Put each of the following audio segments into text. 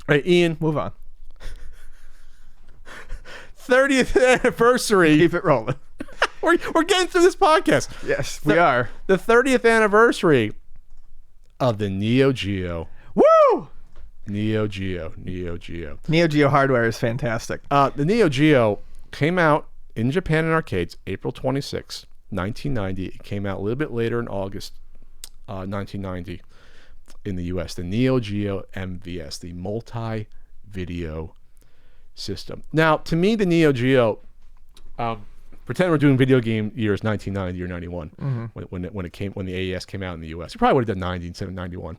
All right, Ian, move on. 30th anniversary. Keep it rolling. We're getting through this podcast. Yes, we are. The 30th anniversary of the NEO GEO. Woo! NEO GEO. NEO GEO. NEO GEO hardware is fantastic. The NEO GEO came out in Japan in arcades April 26, 1990. It came out a little bit later in August 1990 in the US. The NEO GEO MVS, the multi-video system. Now, to me, the NEO GEO, pretend we're doing video game years 1990 or 91 when the AES came out in the US. You probably would have done 90 instead of 91.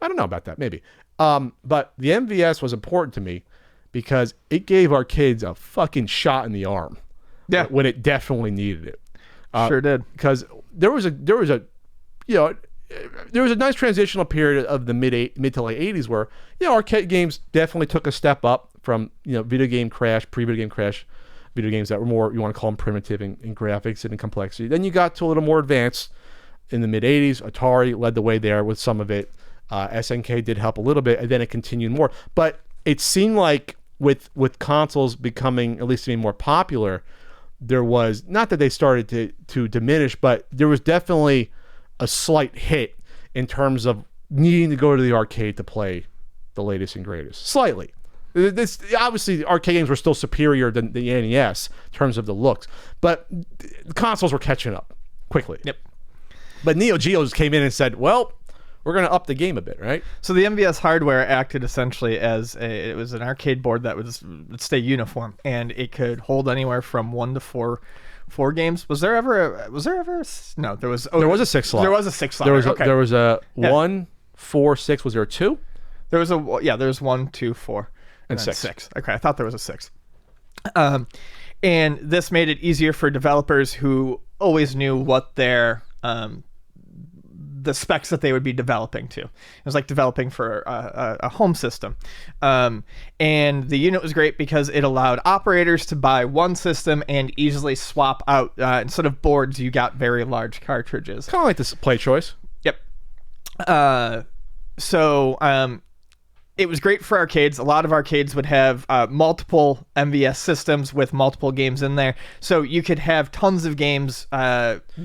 I don't know about that, maybe. But the MVS was important to me because it gave our kids a fucking shot in the arm. Yeah. When it definitely needed it. Sure did. Because there was a nice transitional period of the mid to late 80s where, arcade games definitely took a step up from, video game crash, pre-video game crash, video games that were more, you want to call them primitive in graphics and in complexity. Then you got to a little more advanced in the mid 80s. Atari led the way there with some of it. SNK did help a little bit, and then it continued more. But it seemed like with consoles becoming, at least being more popular, there was, not that they started to diminish, but there was definitely a slight hit in terms of needing to go to the arcade to play the latest and greatest. Slightly. This obviously, arcade games were still superior than the NES in terms of the looks, but the consoles were catching up quickly. Yep. But Neo Geo just came in and said, well, we're going to up the game a bit, right? So the MVS hardware acted essentially as it was an arcade board that would stay uniform, and it could hold anywhere from 1 to 4 games. No, there was There was a 6 slot. There was a 6 slot. There was a 1, 4, 6. Was there a 2? There was there's 1, 2, 4, and 6. Okay, I thought there was a 6. And this made it easier for developers who always knew what their the specs that they would be developing to. It was like developing for a home system. And the unit was great because it allowed operators to buy one system and easily swap out, instead of boards, you got very large cartridges. Kind of like this Play Choice. Yep. So it was great for arcades. A lot of arcades would have multiple MVS systems with multiple games in there. So you could have tons of games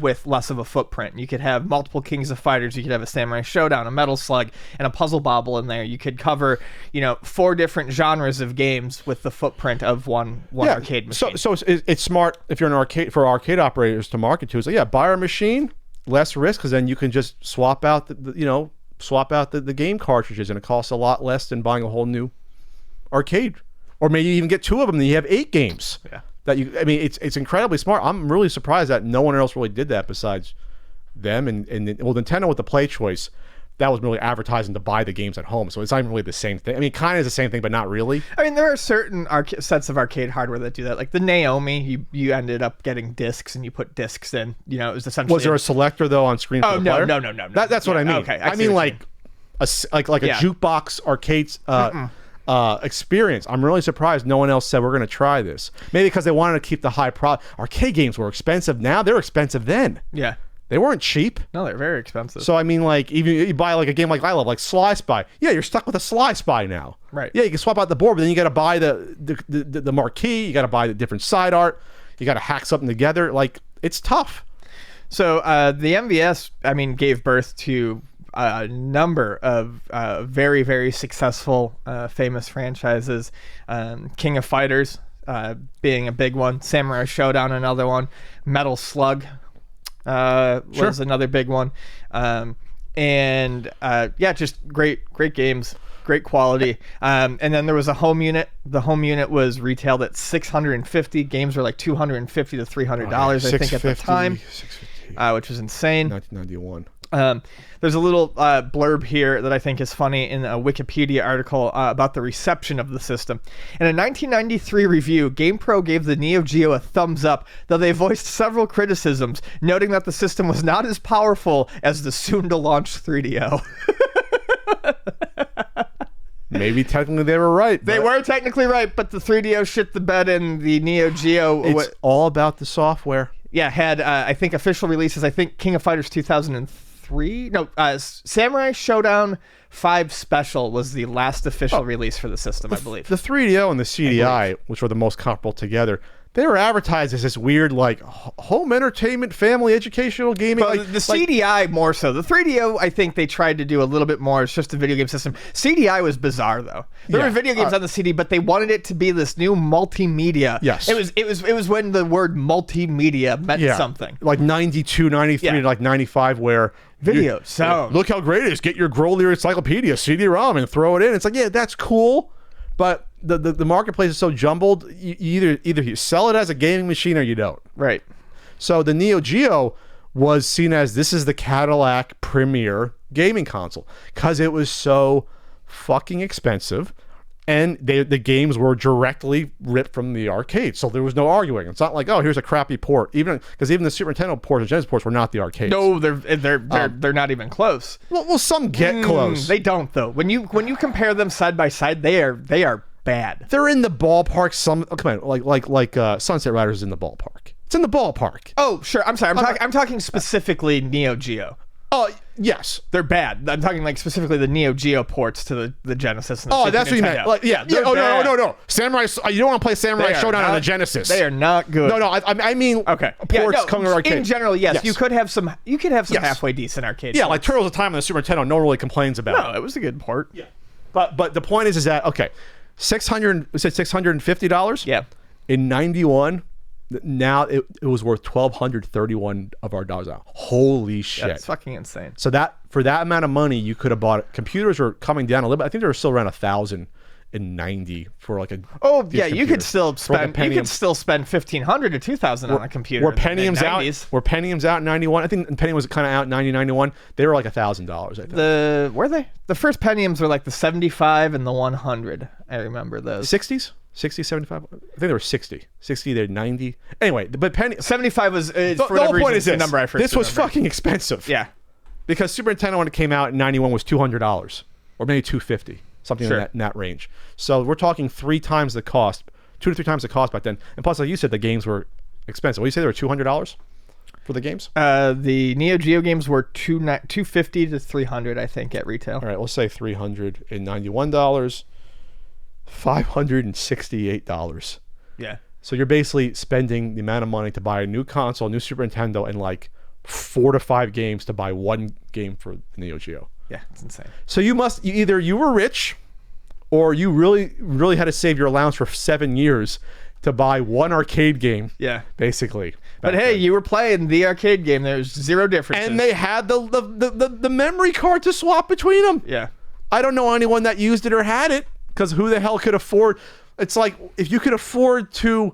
with less of a footprint. You could have multiple Kings of Fighters. You could have a Samurai Showdown, a Metal Slug, and a Puzzle Bobble in there. You could cover, 4 different genres of games with the footprint of one arcade machine. So it's smart if you're an arcade, for arcade operators to market to. So buy our machine, less risk, because then you can just swap out the game cartridges, and it costs a lot less than buying a whole new arcade, or maybe you even get 2 of them and you have 8 games. It's incredibly smart. I'm really surprised that no one else really did that besides them and Nintendo with the Play Choice. That was really advertising to buy the games at home, so it's not even really the same thing. I mean, kind of is the same thing, but not really. I mean, there are certain sets of arcade hardware that do that, like the Naomi. You ended up getting discs, and you put discs in. It was essentially. Was there a selector though on screen? For the player? No. That's what I mean. Okay, I mean like a jukebox arcades experience. I'm really surprised no one else said we're going to try this. Maybe because they wanted to keep the high pro. Arcade games were expensive now. They're expensive then. Yeah. They weren't cheap. No, they're very expensive. So, I mean, like, even you buy, like, a game like I love, like Sly Spy. Yeah, you're stuck with a Sly Spy now. Right. Yeah, you can swap out the board, but then you got to buy the marquee. You got to buy the different side art. You got to hack something together. Like, it's tough. So, the MVS, gave birth to a number of very, very successful, famous franchises. King of Fighters being a big one. Samurai Showdown, another one. Metal Slug was another big one. Just great games, great quality. And then there was a home unit. The home unit was retailed at $650. Games were like $250 to $300, I think, at the time, which was insane. 1991. There's a little blurb here that I think is funny in a Wikipedia article about the reception of the system. In a 1993 review, GamePro gave the Neo Geo a thumbs up, though they voiced several criticisms, noting that the system was not as powerful as the soon-to-launch 3DO. Maybe technically they were right. They were technically right, but the 3DO shit the bed, and the Neo Geo... It's all about the software. Yeah, had, I think, official releases. I think King of Fighters 2003 3. No, Samurai Showdown 5 Special was the last official release for the system, I believe. The 3DO and the CDI, which were the most comparable together, they were advertised as this weird, like, home entertainment, family educational gaming. But Like, the CDI more so. The 3DO, I think they tried to do a little bit more. It's just a video game system. CDI was bizarre though. There were video games on the CD, but they wanted it to be this new multimedia. Yes. It was when the word multimedia meant something. Like 92, 93, like 95, where Video, sound. Look how great it is. Get your Grolier Encyclopedia CD-ROM and throw it in. It's like, yeah, that's cool, but the marketplace is so jumbled. Either you sell it as a gaming machine or you don't. Right. So the Neo Geo was seen as this is the Cadillac premier gaming console because it was so fucking expensive, and the games were directly ripped from the arcade, so there was no arguing. It's not like, oh, here's a crappy port, even the Super Nintendo ports and Genesis ports were not the arcades. No, they're not even close. Well, some get close. They don't though. When you compare them side by side, they are bad. They're in the ballpark. Come on, like Sunset Riders is in the ballpark. It's in the ballpark. Oh, sure. I'm sorry. I'm talking specifically Neo Geo. Oh, yes. They're bad. I'm talking like specifically the Neo Geo ports to the Genesis. And the Super that's what you meant. Like, yeah. No. Samurai. You don't want to play Samurai Showdown on the Genesis. They are not good. No. I mean, ports coming to arcade. In general, yes. You could have some. You could have some halfway decent arcade. Yeah, ports. Like Turtles of Time on the Super Nintendo. No one really complains about. No, it was a good port. Yeah. But the point is that $650. Yeah. In 91. Now it was worth $1,231 of our dollars out. Holy shit! That's fucking insane. So that for that amount of money, you could have bought it. Computers are coming down a little bit. I think they were still around 1,090 for like a. Oh yeah, you could still spend. You could still spend 1,500 to 2,000 on a computer. Were Pentiums out? Were Pentiums out in 91? I think Pentium was kind of out in 90, 91. They were like $1,000. I think. Were they? The first Pentiums were like the 75 and the 100. I remember those. 60s. 60, 75? I think they were 60. 60, they're 90. Anyway, but 75 was, the whole point is this. The number I first This was remember. fucking expensive. Yeah. Because Super Nintendo, when it came out in 91, was $200. Or maybe $250. Something in that range. So we're talking 3 times the cost. 2 to 3 times the cost back then. And plus, like you said, the games were expensive. What do you say, they were $200 for the games? The Neo Geo games were $250 to $300, I think, at retail. All right, we'll say $391. $568. Yeah. So you're basically spending the amount of money to buy a new console, a new Super Nintendo, and like 4 to 5 games to buy one game for the Neo Geo. Yeah, it's insane. So either you were rich, or you really had to save your allowance for 7 years to buy one arcade game. Yeah, basically. But hey, you were playing the arcade game. There's zero difference. And they had the memory card to swap between them. Yeah. I don't know anyone that used it or had it. Because who the hell could afford? It's like, if you could afford to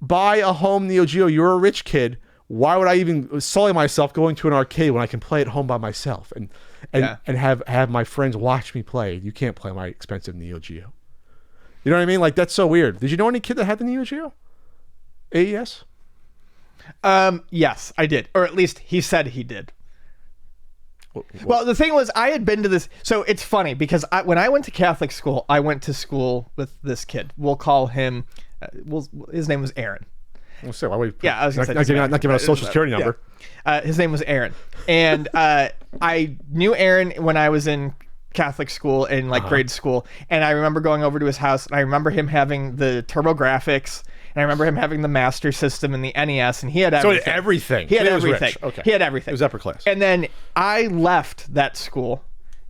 buy a home Neo Geo, you're a rich kid. Why would I even sully myself going to an arcade when I can play at home by myself and have my friends watch me play? You can't play my expensive Neo Geo. You know what I mean? Like, that's so weird. Did you know any kid that had the Neo Geo? AES? Yes, I did. Or at least he said he did. Well, the thing was, I had been to this. So it's funny because when I went to Catholic school, I went to school with this kid. We'll call him. His name was Aaron. Well, so why would I was not giving out a social security number. Yeah. His name was Aaron, and I knew Aaron when I was in Catholic school in grade school, and I remember going over to his house, and I remember him having the TurboGrafx. And I remember him having the Master System and the NES, and he had everything. So he had everything. He had everything. Rich. Okay. He had everything. It was upper class. And then I left that school,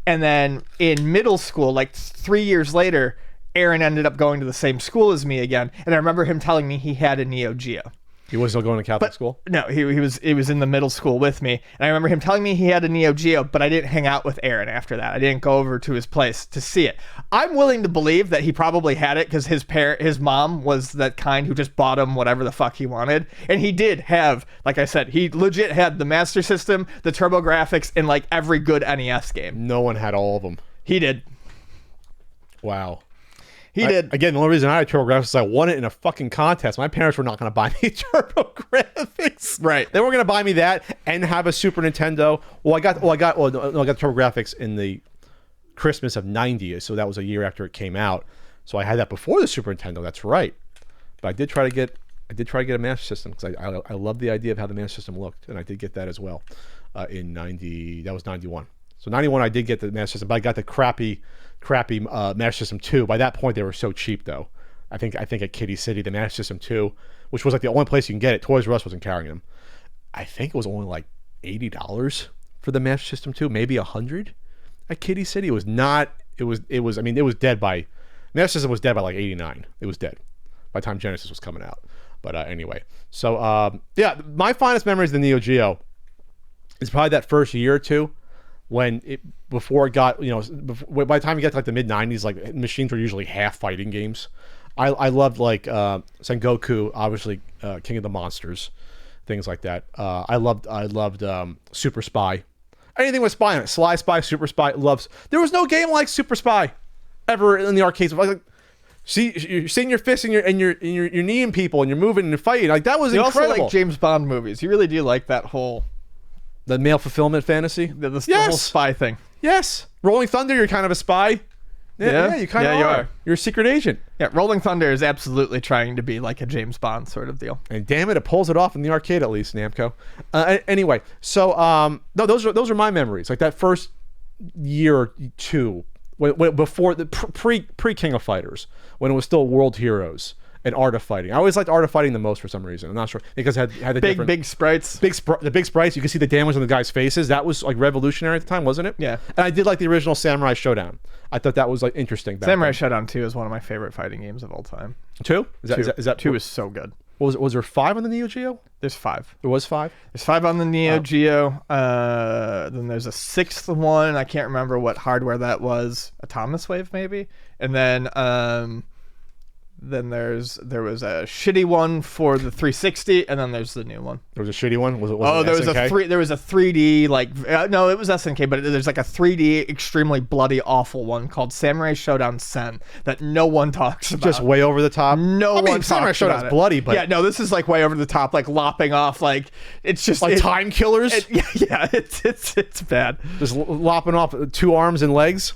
and then in middle school, like 3 years later, Aaron ended up going to the same school as me again. And I remember him telling me he had a Neo Geo. He was still going to Catholic school? No, he was in the middle school with me. And I remember him telling me he had a Neo Geo, but I didn't hang out with Aaron after that. I didn't go over to his place to see it. I'm willing to believe that he probably had it because his mom was that kind who just bought him whatever the fuck he wanted. And he did have, like I said, he legit had the Master System, the TurboGrafx, and like every good NES game. No one had all of them. He did. Wow. He did. Again, the only reason I had TurboGrafx is I won it in a fucking contest. My parents were not going to buy me TurboGrafx. Right. They weren't going to buy me that and have a Super Nintendo. I got TurboGrafx in the Christmas of 90, so that was a year after it came out. So I had that before the Super Nintendo. That's right. But I did try to get I did try to get a Master System because I loved the idea of how the Master System looked, and I did get that as well in 90. That was 91. So 91, I did get the Master System, but I got the crappy Master System 2. By that point, they were so cheap though. I think at Kitty City, the Master System 2, which was like the only place you can get it. Toys R Us wasn't carrying them. I think it was only like $80 for the Master System 2, maybe $100 at Kitty City. It was not. It was. I mean, it was dead by. Master System was dead by like '89. It was dead by the time Genesis was coming out. But anyway, so yeah, my finest memories of the Neo Geo is probably that first year or two before it got, by the time you get to like the mid '90s, like machines were usually half fighting games. I loved like Sengoku, obviously King of the Monsters, things like that. I loved Super Spy. Anything with Spy on it. Sly Spy, Super Spy, there was no game like Super Spy ever in the arcades. Like, see, you're seeing your fists and you're kneeing people and you're moving and you're fighting. Like, that was incredible. You also like James Bond movies. You really do like that whole... The male fulfillment fantasy? The whole spy thing. Yes. Rolling Thunder, you're kind of a spy. Yeah, you kind of you are. You're a secret agent. Yeah, Rolling Thunder is absolutely trying to be like a James Bond sort of deal. And damn it pulls it off in the arcade, at least, Namco. Anyway, so no, those are my memories. Like that first year or two, before the pre King of Fighters, when it was still World Heroes and Art of Fighting. I always liked Art of Fighting the most for some reason. I'm not sure, because it had the big sprites. The big sprites. You could see the damage on the guys' faces. That was like revolutionary at the time, wasn't it? Yeah. And I did like the original Samurai Showdown. I thought that was like interesting. Samurai Showdown 2 is one of my favorite fighting games of all time. 2? Is that 2 is so good. Was there 5 on the Neo Geo? There's 5. There was 5? There's 5 on the Neo Geo. Then there's a 6th one. I can't remember what hardware that was. Atomic Wave, maybe? And then there was a shitty one for the 360, and then there's the new one. There was a shitty one. Was it there was a 3D no, it was SNK, but there's like a 3D extremely bloody awful one called Samurai Showdown Sen that no one talks about. Just way over the top. No one Samurai talks about Showdown's it. bloody, but yeah, no, this is like way over the top, like lopping off, like it's just like time killers. It's bad. Just lopping off 2 arms and legs.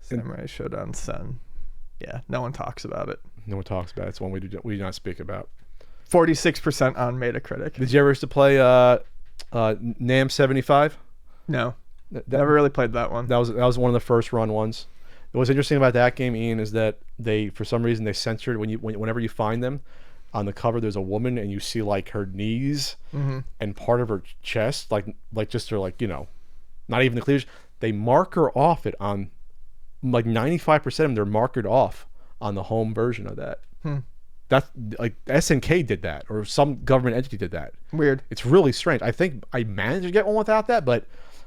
Samurai Showdown Sen. Yeah, no one talks about it. No one talks about it. It's one we do not speak about. 46% on Metacritic. Did you ever used to play NAM 75? No, never really played that one. That was one of the first run ones. What's interesting about that game, Ian, is that they, for some reason, they censored whenever you find them on the cover. There's a woman and you see like her knees and part of her chest, like just her, like, not even the cleavage. They mark her off it on like 95% of them. They're marked off on the home version of that. That's like SNK did that, or some government entity did that. Weird. It's really strange. I think I managed to get one without that, but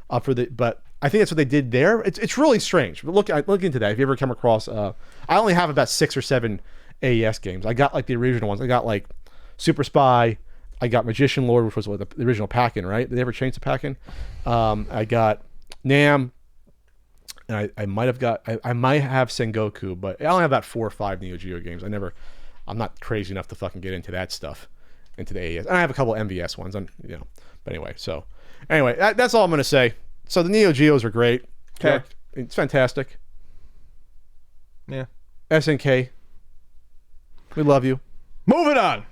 I think that's what they did there. It's really strange. But look into that if you ever come across. I only have about 6 or 7 AES games. I got like the original ones. I got like Super Spy. I got Magician Lord, which was the original pack-in, right? Did they ever change the pack-in? I got NAM. And I might have Sengoku, but I only have about 4 or 5 Neo Geo games. I'm not crazy enough to fucking get into that stuff, into the AES. And I have a couple MVS ones, but anyway. So anyway, that's all I'm gonna say. So the Neo Geos are great. Okay, it's fantastic. Yeah. SNK, we love you. Moving on.